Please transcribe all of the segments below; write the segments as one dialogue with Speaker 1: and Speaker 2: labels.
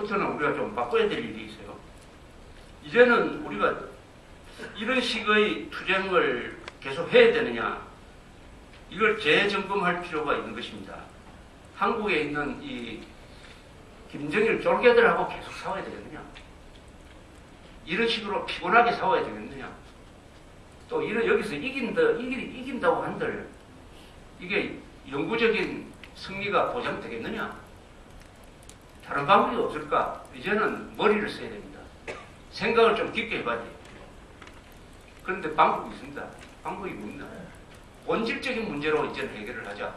Speaker 1: 이제부터는 우리가 좀 바꿔야 될 일이 있어요. 이제는 우리가 이런 식의 투쟁을 계속 해야 되느냐, 이걸 재점검할 필요가 있는 것입니다. 한국에 있는 이 김정일 쫄개들하고 계속 싸워야 되겠느냐? 이런 식으로 피곤하게 싸워야 되겠느냐? 또 여기서 이긴다고 한들 이게 영구적인 승리가 보장되겠느냐? 다른 방법이 없을까? 이제는 머리를 써야 됩니다. 생각을 좀 깊게 해봐야 돼요. 그런데 방법이 있습니다. 방법이 뭡니까? 본질적인 문제로 이제는 해결을 하자.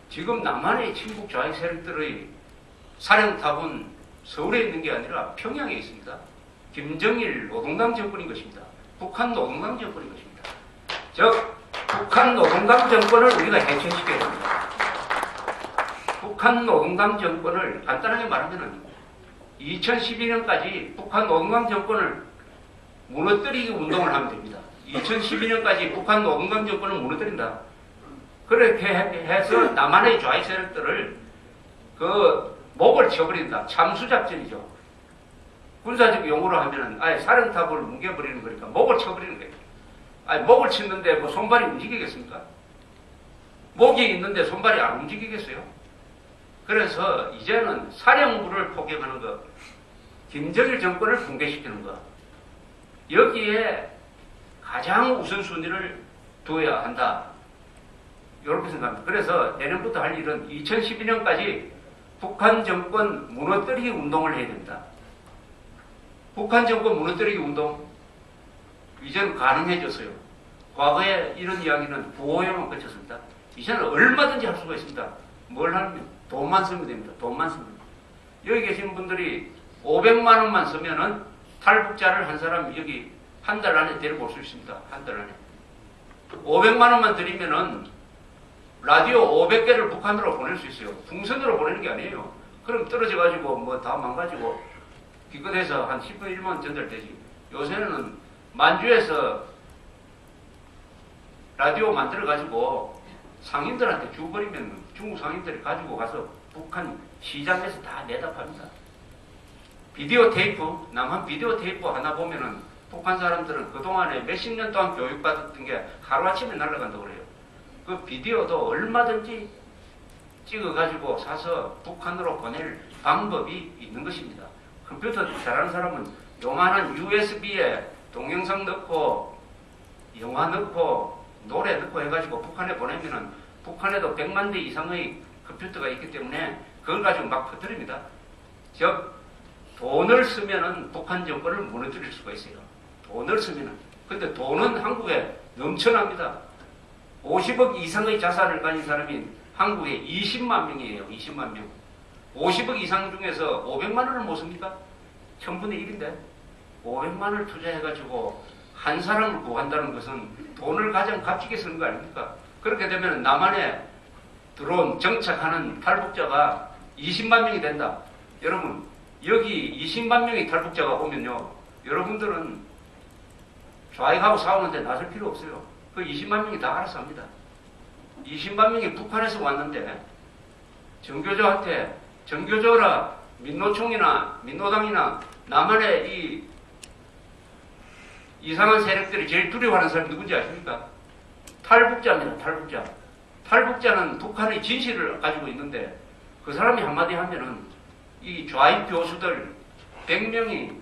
Speaker 1: 지금 남한의 친북 좌익 세력들의 사령탑은 서울에 있는 게 아니라 평양에 있습니다. 김정일 노동당 정권인 것입니다. 북한 노동당 정권인 것입니다. 즉 북한 노동당 정권을 우리가 해체시켜야 됩니다. 북한 노동당 정권을 간단하게 말하면 2012년까지 북한 노동당 정권을 무너뜨리기 운동을 하면 됩니다. 2012년까지 북한 노동당 정권을 무너뜨린다. 그렇게 해서 남한의 좌익 세력들을 목을 쳐버린다. 참수작전이죠. 군사적 용어로 하면은 사령탑을 뭉개버리는 거니까 목을 쳐버리는 거예요. 목을 치는데 뭐 손발이 움직이겠습니까? 목이 있는데 손발이 안 움직이겠어요? 그래서 이제는 사령부를 포격하는 것, 김정일 정권을 붕괴시키는 것, 여기에 가장 우선순위를 둬야 한다. 이렇게 생각합니다. 그래서 내년부터 할 일은 2012년까지 북한 정권 무너뜨리기 운동을 해야 됩니다. 북한 정권 무너뜨리기 운동, 이제는 가능해졌어요. 과거에 이런 이야기는 부호에만 그쳤습니다. 이제는 얼마든지 할 수가 있습니다. 뭘 하면 돈만 쓰면 됩니다. 돈만 쓰면. 여기 계신 분들이 500만 원만 쓰면은 탈북자를 한 사람 여기 한 달 안에 데려올 수 있습니다. 한 달 안에. 500만 원만 드리면은 라디오 500개를 북한으로 보낼 수 있어요. 풍선으로 보내는 게 아니에요. 그럼 떨어져가지고 뭐 다 망가지고 기껏해서 한 10분 1만 전달되지. 요새는 만주에서 라디오 만들어가지고 상인들한테 주버리면 중국 상인들이 가지고 가서 북한 시장에서 다 내다 팝니다. 비디오 테이프, 남한 비디오 테이프 하나 보면은 북한 사람들은 그동안에 몇십 년 동안 교육받았던 게 하루아침에 날아간다고 그래요. 그 비디오도 얼마든지 찍어가지고 사서 북한으로 보낼 방법이 있는 것입니다. 컴퓨터 잘하는 사람은 요만한 USB에 동영상 넣고 영화 넣고 노래 넣고 해가지고 북한에 보내면은 북한에도 100만 대 이상의 컴퓨터가 있기 때문에 그걸 가지고 막 퍼뜨립니다. 즉 돈을 쓰면은 북한 정권을 무너뜨릴 수가 있어요. 돈을 쓰면은. 근데 돈은 한국에 넘쳐납니다. 50억 이상의 자산을 가진 사람이 한국에 20만 명이에요. 20만 명. 50억 이상 중에서 500만 원을 못 씁니까? 1000분의 1인데 500만 원을 투자해가지고 한 사람을 구한다는 것은 돈을 가장 값지게 쓰는 거 아닙니까? 그렇게 되면 남한에 들어온 정착하는 탈북자가 20만 명이 된다. 여러분 여기 20만 명의 탈북자가 오면요, 여러분들은 좌익하고 싸우는데 나설 필요 없어요. 그 20만 명이 다 알아서 합니다. 20만 명이 북한에서 왔는데 정교조라 민노총이나 민노당이나 남한의 이 이상한 세력들이 제일 두려워하는 사람이 누군지 아십니까? 탈북자입니다. 탈북자. 탈북자는 북한의 진실을 가지고 있는데 그 사람이 한마디 하면은 이 좌익 교수들 100명이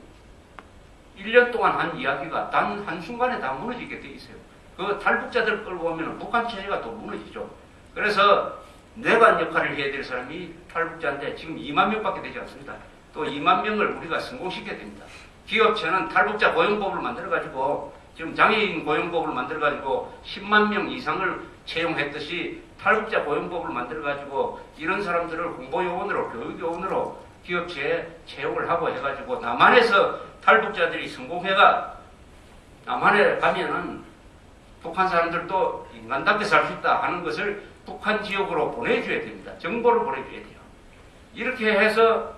Speaker 1: 1년 동안 한 이야기가 단 한순간에 다 무너지게 돼 있어요. 그 탈북자들 끌고 오면 북한 체제가 또 무너지죠. 그래서 내관 역할을 해야 될 사람이 탈북자인데 지금 2만 명밖에 되지 않습니다. 또 2만 명을 우리가 성공시켜야 됩니다. 기업체는 탈북자 고용법을 만들어가지고 지금 장애인 고용법을 만들어가지고 10만 명 이상을 채용했듯이 탈북자 고용법을 만들어가지고 이런 사람들을 홍보요원으로 교육요원으로 기업체에 채용을 하고 해가지고 남한에서 탈북자들이 성공해가 남한에 가면은 북한 사람들도 인간답게 살 수 있다 하는 것을 북한 지역으로 보내줘야 됩니다. 정보를 보내줘야 돼요. 이렇게 해서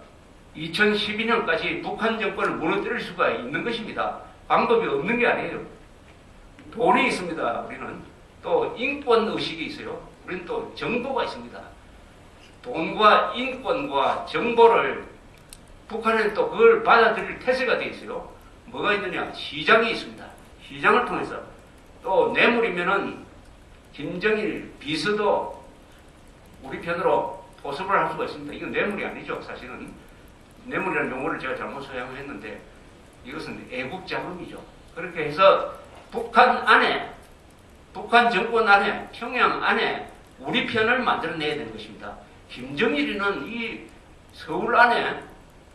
Speaker 1: 2012년까지 북한 정권을 무너뜨릴 수가 있는 것입니다. 방법이 없는 게 아니에요. 돈이 있습니다. 우리는 또 인권 의식이 있어요. 우리는 또 정보가 있습니다. 돈과 인권과 정보를 북한은 또 그걸 받아들일 태세가 돼 있어요. 뭐가 있느냐? 시장이 있습니다. 시장을 통해서 또 뇌물이면은 김정일 비서도 우리 편으로 포섭을 할 수가 있습니다. 이건 뇌물이 아니죠. 사실은 뇌물이라는 용어를 제가 잘못 사용했는데 이것은 애국 자금이죠. 그렇게 해서 북한 안에, 북한 정권 안에, 평양 안에 우리 편을 만들어내야 되는 것입니다. 김정일이는 이 서울 안에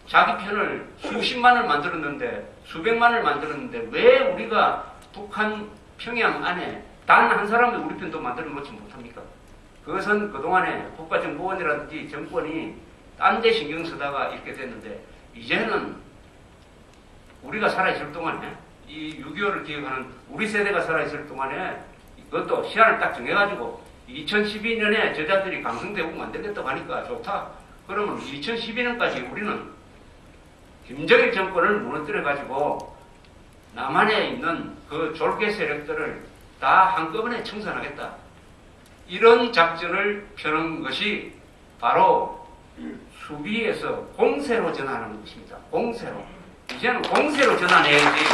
Speaker 1: 자기 편을 수십만을 만들었는데, 수백만을 만들었는데 왜 우리가 북한 평양 안에 단 한 사람의 우리 편도 만들어 놓지 못합니까? 그것은 그동안에 국가정보원이라든지 정권이 딴 데 신경 쓰다가 이렇게 됐는데, 이제는 우리가 살아있을 동안에, 이 6.25를 기억하는 우리 세대가 살아있을 동안에 이것도 시한을 딱 정해가지고 2012년에 저자들이 강성대국 만들겠다고 하니까 좋다. 그러면 2012년까지 우리는 김정일 정권을 무너뜨려가지고 남한에 있는 그 졸개 세력들을 다 한꺼번에 청산하겠다. 이런 작전을 펴는 것이 바로 수비에서 공세로 전환하는 것입니다. 공세로. 이제는 공세로 전환해야지.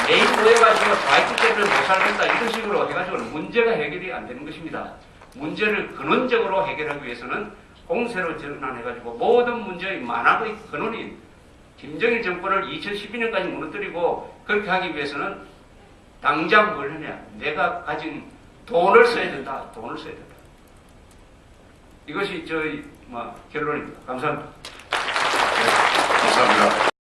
Speaker 1: 매일 모여가지고 좌익주제를 못 살겠다 이런 식으로 해가지고는 문제가 해결이 안 되는 것입니다. 문제를 근원적으로 해결하기 위해서는 공세로 전환해가지고 모든 문제의 만학의 근원인 김정일 정권을 2012년까지 무너뜨리고 그렇게 하기 위해서는 당장 뭘 하냐. 내가 가진 돈을 써야 된다. 돈을 써야 된다. 이것이 저희 결론입니다. 감사합니다.
Speaker 2: 감사합니다.